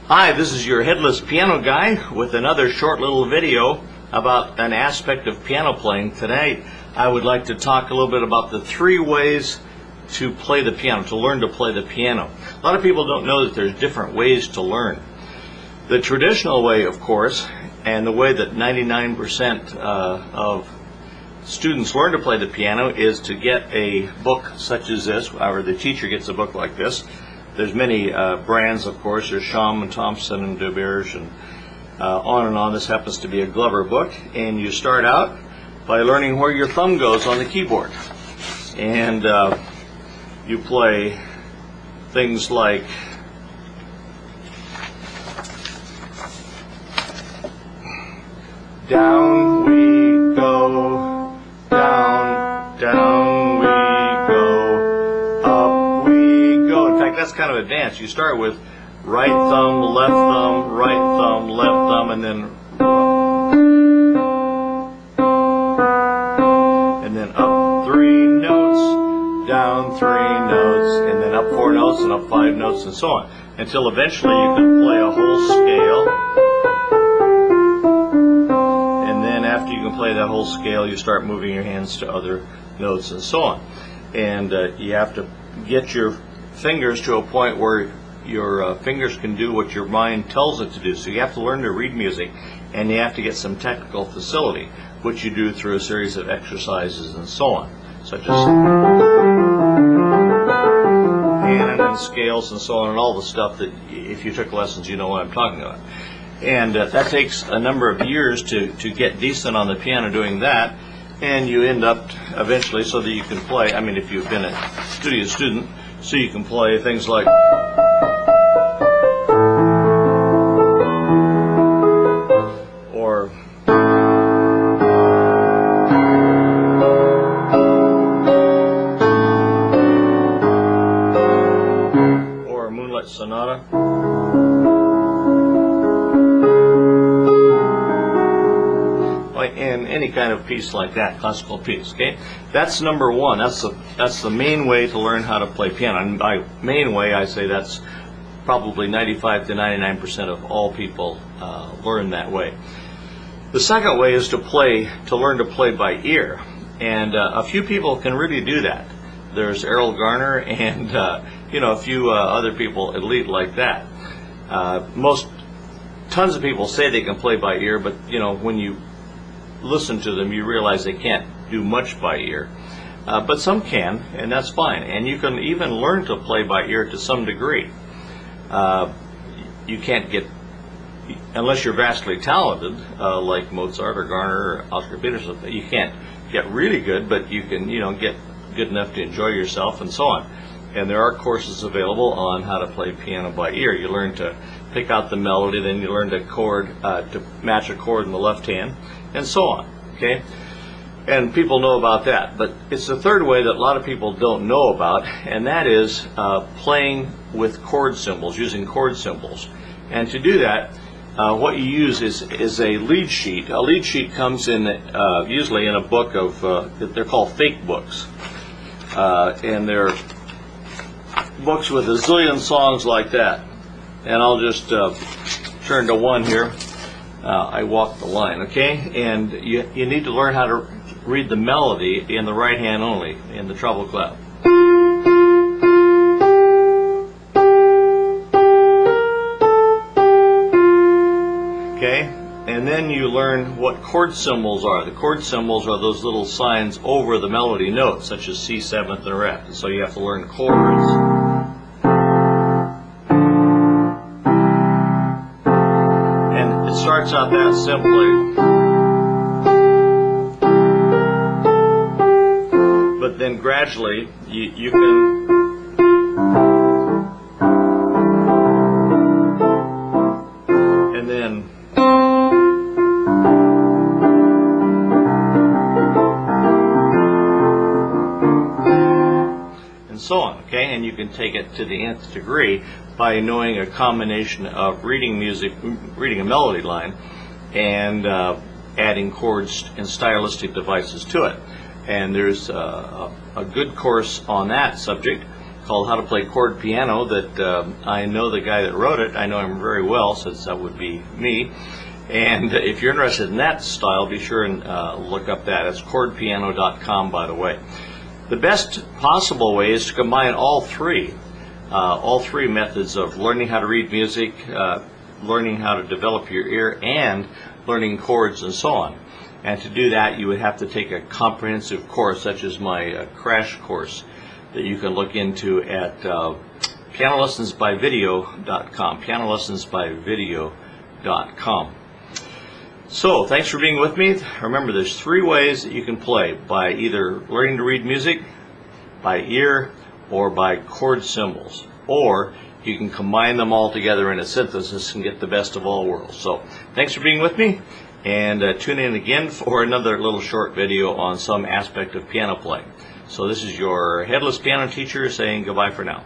Hi, this is your headless piano guy with another short little video about an aspect of piano playing. Today I would like to talk a little bit about the 3 ways to play the piano, to learn to play the piano. A lot of people don't know that there's different ways to learn. The traditional way, of course, and the way that 99% of students learn to play the piano is to get a book such as this, or the teacher gets a book like this. There's many brands, of course. There's Shum and Thompson and DeBerge and on and on. This happens to be a Glover book, and you start out by learning where your thumb goes on the keyboard, and you play things like down we go, down, down we go, up we go. In fact, that's kind of a dance. You start with right thumb, left thumb, right thumb, left thumb, and then up 3 notes, down 3 notes, and then up 4 notes, and up 5 notes, and so on, until eventually you can play a whole scale. And then after you can play that whole scale, you start moving your hands to other notes and so on. And you have to get your fingers to a point where your fingers can do what your mind tells it to do. So you have to learn to read music, and you have to get some technical facility, which you do through a series of exercises and so on, such as canon and scales and so on, and all the stuff that if you took lessons you know what I'm talking about. And that takes a number of years to get decent on the piano doing that, and you end up eventually so that you can play, I mean if you've been a studious student, so you can play things like Moonlight Sonata, and any kind of piece like that, classical piece. Okay, that's number 1. That's the main way to learn how to play piano. And by main way, I say that's probably 95 to 99% of all people learn that way. The second way is to learn to play by ear, and a few people can really do that. There's Errol Garner and a few other people elite like that. Tons of people say they can play by ear, but when you listen to them, you realize they can't do much by ear. But some can, and that's fine. And you can even learn to play by ear to some degree. You can't get, unless you're vastly talented, like Mozart or Garner or Oscar Peterson, you can't get really good, but you can, get good enough to enjoy yourself and so on. And there are courses available on how to play piano by ear. You learn to pick out the melody, then you learn to match a chord in the left hand, and so on. Okay, and people know about that. But it's the third way that a lot of people don't know about, and that is playing with chord symbols, using chord symbols. And to do that, what you use is a lead sheet. A lead sheet comes in usually in a book of they're called fake books, and they're books with a zillion songs like that. And I'll just turn to one here. I walk the line, okay? And you need to learn how to read the melody in the right hand only, in the treble clef. Okay? And then you learn what chord symbols are. The chord symbols are those little signs over the melody notes, such as C, 7th, and Ref. And so you have to learn chords. And it starts out that simply. But then gradually you can so on, okay? And you can take it to the nth degree by knowing a combination of reading a melody line, and adding chords and stylistic devices to it. And there's a good course on that subject called How to Play Chord Piano that I know the guy that wrote it. I know him very well, since that would be me. And if you're interested in that style, be sure and look up that. It's chordpiano.com, by the way. The best possible way is to combine all three methods of learning how to read music, learning how to develop your ear, and learning chords and so on. And to do that, you would have to take a comprehensive course, such as my crash course that you can look into at pianolessonsbyvideo.com, pianolessonsbyvideo.com. So, thanks for being with me. Remember, there's three ways that you can play: by either learning to read music, by ear, or by chord symbols. Or you can combine them all together in a synthesis and get the best of all worlds. So, thanks for being with me, and tune in again for another little short video on some aspect of piano playing. So this is your headless piano teacher saying goodbye for now.